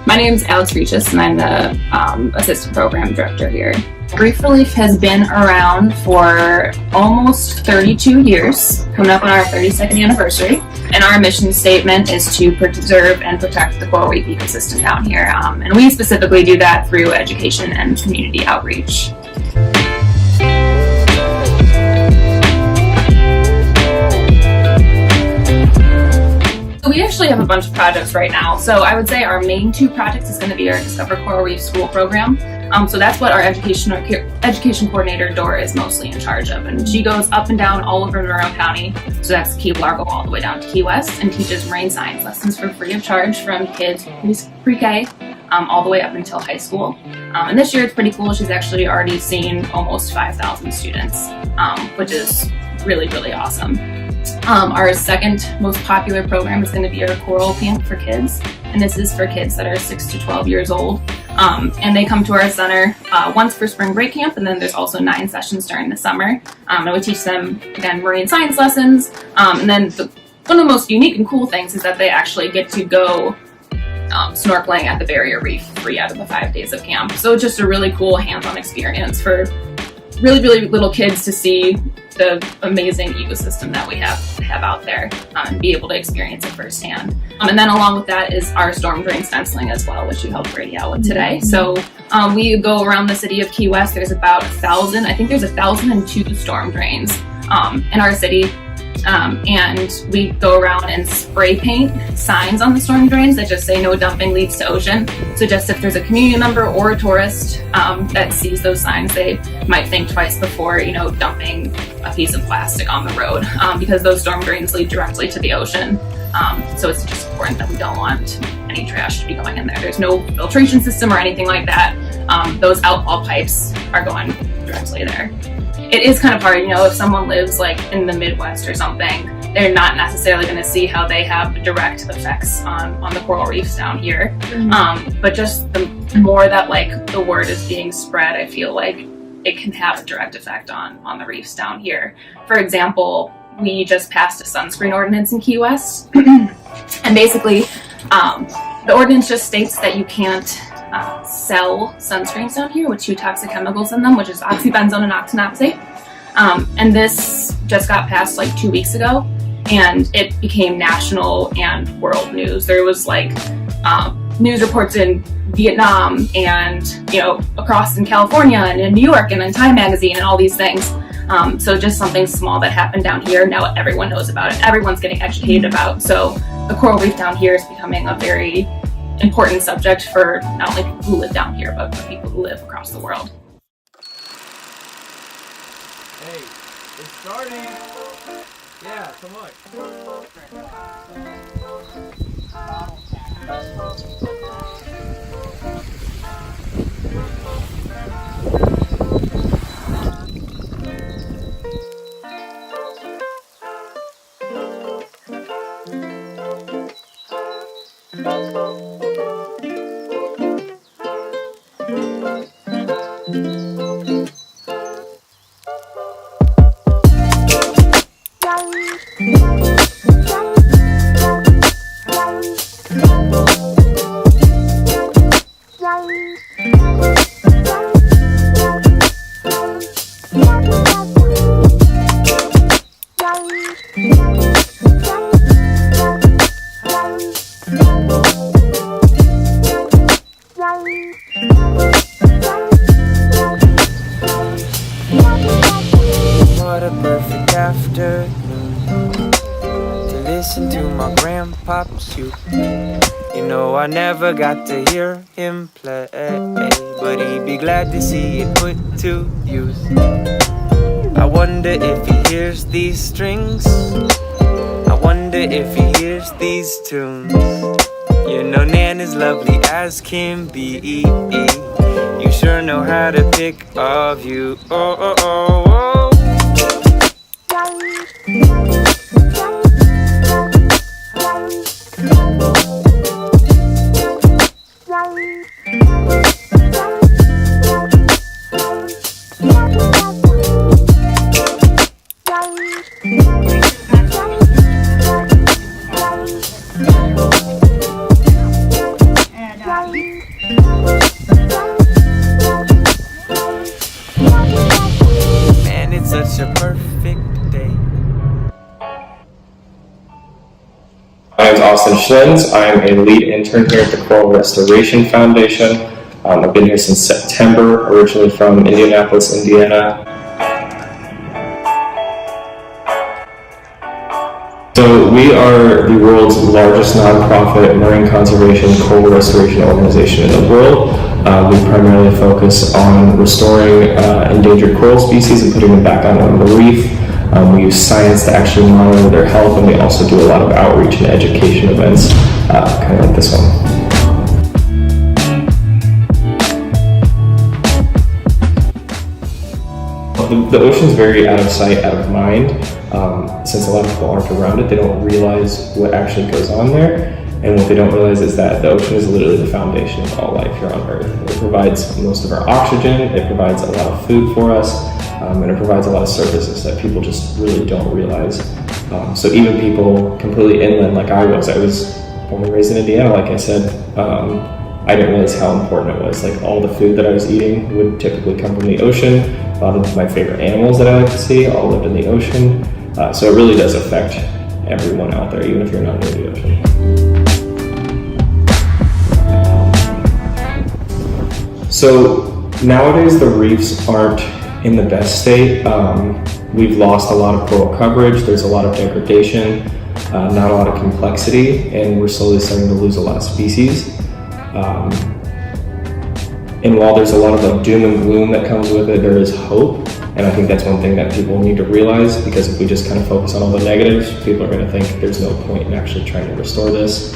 My name is Alex Regis, and I'm the assistant program director here. Grief Relief has been around for almost 32 years, coming up on our 32nd anniversary. And our mission statement is to preserve and protect the coral reef ecosystem down here. And we specifically do that through education and community outreach. We actually have a bunch of projects right now. So I would say our main two projects is going to be our Discover Coral Reef School program. So that's what our education coordinator, Dora, is mostly in charge of. And she goes up and down all over Monroe County. So that's Key Largo all the way down to Key West, and teaches marine science lessons for free of charge from kids pre-K all the way up until high school. And this year it's pretty cool. She's actually already seen almost 5,000 students, which is really, really awesome. Our second most popular program is going to be our Coral Camp for Kids, and this is for kids that are 6 to 12 years old. And they come to our center once for spring break camp, and then there's also 9 sessions during the summer. And we teach them, again, marine science lessons. And then one of the most unique and cool things is that they actually get to go snorkeling at the Barrier Reef 3 out of the 5 days of camp. So it's just a really cool hands-on experience for really, really little kids to see the amazing ecosystem that we have out there and be able to experience it firsthand. And then along with that is our storm drain stenciling as well, which you helped Brady out with today. So we go around the city of Key West. There's about 1,000, I think there's 1,002 storm drains in our city. And we go around and spray paint signs on the storm drains that just say no dumping leads to ocean. So just if there's a community member or a tourist that sees those signs, they might think twice before, dumping a piece of plastic on the road because those storm drains lead directly to the ocean. So it's just important that we don't want any trash to be going in there. There's no filtration system or anything like that. Those outfall pipes are going directly there. It is kind of hard, if someone lives like in the Midwest or something, they're not necessarily going to see how they have direct effects on the coral reefs down here. Mm-hmm. But just the more that the word is being spread, I feel like it can have a direct effect on the reefs down here. For example, we just passed a sunscreen ordinance in Key West. And basically, the ordinance just states that you can't sell sunscreens down here with 2 toxic chemicals in them, which is oxybenzone and octinoxate. And this just got passed 2 weeks ago, and it became national and world news. There was news reports in Vietnam and across in California and in New York and in Time Magazine and all these things. So just something small that happened down here, now everyone knows about it. Everyone's getting educated about. So the coral reef down here is becoming a very important subject for not only people who live down here, but for people who live across the world. Hey, it's starting. Yeah, come on. What a perfect afternoon to listen to my grandpa shoot. I never got to hear him play, but he'd be glad to see it put to use. I wonder if he hears these strings. I wonder if he hears these tunes. Nan is lovely as can be. You sure know how to pick a view. Oh, oh, oh, oh. name's Austin Schlins. I'm a lead intern here at the Coral Restoration Foundation. I've been here since September, originally from Indianapolis, Indiana. So we are the world's largest nonprofit marine conservation coral restoration organization in the world. We primarily focus on restoring endangered coral species and putting them back on the reef. We use science to actually monitor their health, and we also do a lot of outreach and education events, kind of like this one. The ocean's very out of sight, out of mind. Since a lot of people aren't around it, they don't realize what actually goes on there. And what they don't realize is that the ocean is literally the foundation of all life here on Earth. It provides most of our oxygen, it provides a lot of food for us, and it provides a lot of services that people just really don't realize. So even people completely inland like I was born and raised in Indiana, like I said, I didn't realize how important it was. Like all the food that I was eating would typically come from the ocean. A lot of my favorite animals that I like to see all lived in the ocean. So it really does affect everyone out there, even if you're not near the ocean. So nowadays the reefs aren't in the best state. We've lost a lot of coral coverage, there's a lot of degradation, not a lot of complexity, and we're slowly starting to lose a lot of species. And while there's a lot of doom and gloom that comes with it, there is hope. And I think that's one thing that people need to realize, because if we just kind of focus on all the negatives, people are going to think there's no point in actually trying to restore this.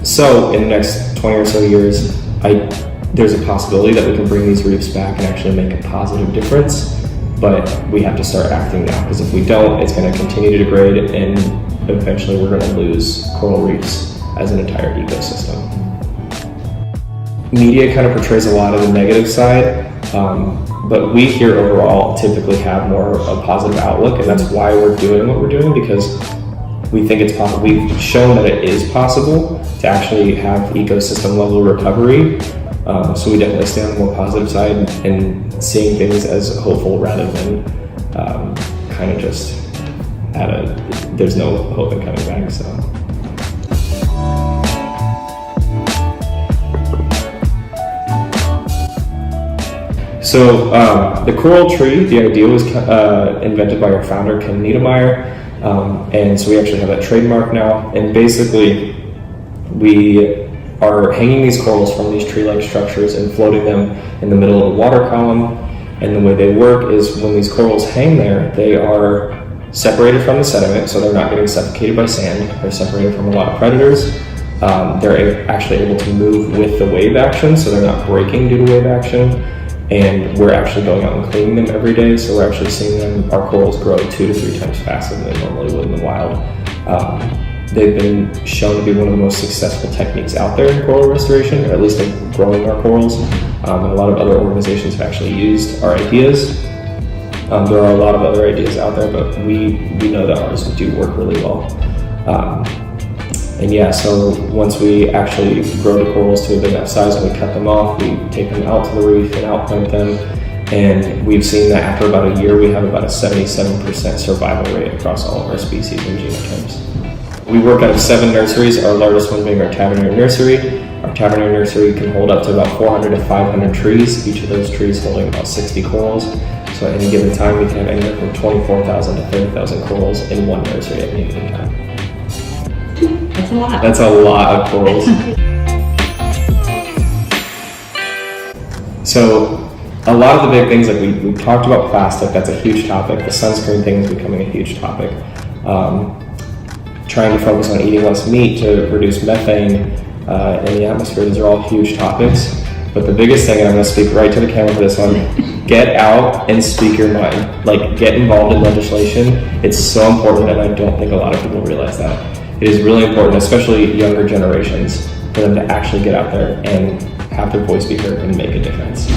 So in the next 20 or so years, there's a possibility that we can bring these reefs back and actually make a positive difference. But we have to start acting now, because if we don't, it's going to continue to degrade, and eventually we're going to lose coral reefs as an entire ecosystem. Media kind of portrays a lot of the negative side, but we here overall typically have more of a positive outlook, and that's why we're doing what we're doing, because we think it's possible. We've shown that it is possible to actually have ecosystem level recovery, so we definitely stay on the more positive side and seeing things as hopeful rather than kind of just there's no hope in coming back. So the coral tree, the idea was invented by our founder, Ken Niedermeyer, and so we actually have that trademark now. And basically, we are hanging these corals from these tree-like structures and floating them in the middle of the water column. And the way they work is when these corals hang there, they are separated from the sediment, so they're not getting suffocated by sand. They're separated from a lot of predators. They're actually able to move with the wave action, so they're not breaking due to wave action. And we're actually going out and cleaning them every day, so we're actually seeing our corals grow 2 to 3 times faster than they normally would in the wild. They've been shown to be one of the most successful techniques out there in coral restoration, or at least in growing our corals. And a lot of other organizations have actually used our ideas. There are a lot of other ideas out there, but we know that ours do work really well. And yeah, so once we actually grow the corals to a big enough size and we cut them off, we take them out to the reef and outplant them. And we've seen that after about a year, we have about a 77% survival rate across all of our species and genotypes. We work out of 7 nurseries, our largest one being our Tavernier Nursery. Our Tavernier Nursery can hold up to about 400 to 500 trees, each of those trees holding about 60 corals. So at any given time, we can have anywhere from 24,000 to 30,000 corals in one nursery at any given time. That's a lot. That's a lot of corals. So a lot of the big things, like we talked about plastic, that's a huge topic. The sunscreen thing is becoming a huge topic. Trying to focus on eating less meat to reduce methane in the atmosphere, these are all huge topics. But the biggest thing, and I'm going to speak right to the camera for this one, get out and speak your mind. Like, get involved in legislation. It's so important, and I don't think a lot of people realize that. It is really important, especially younger generations, for them to actually get out there and have their voice be heard and make a difference.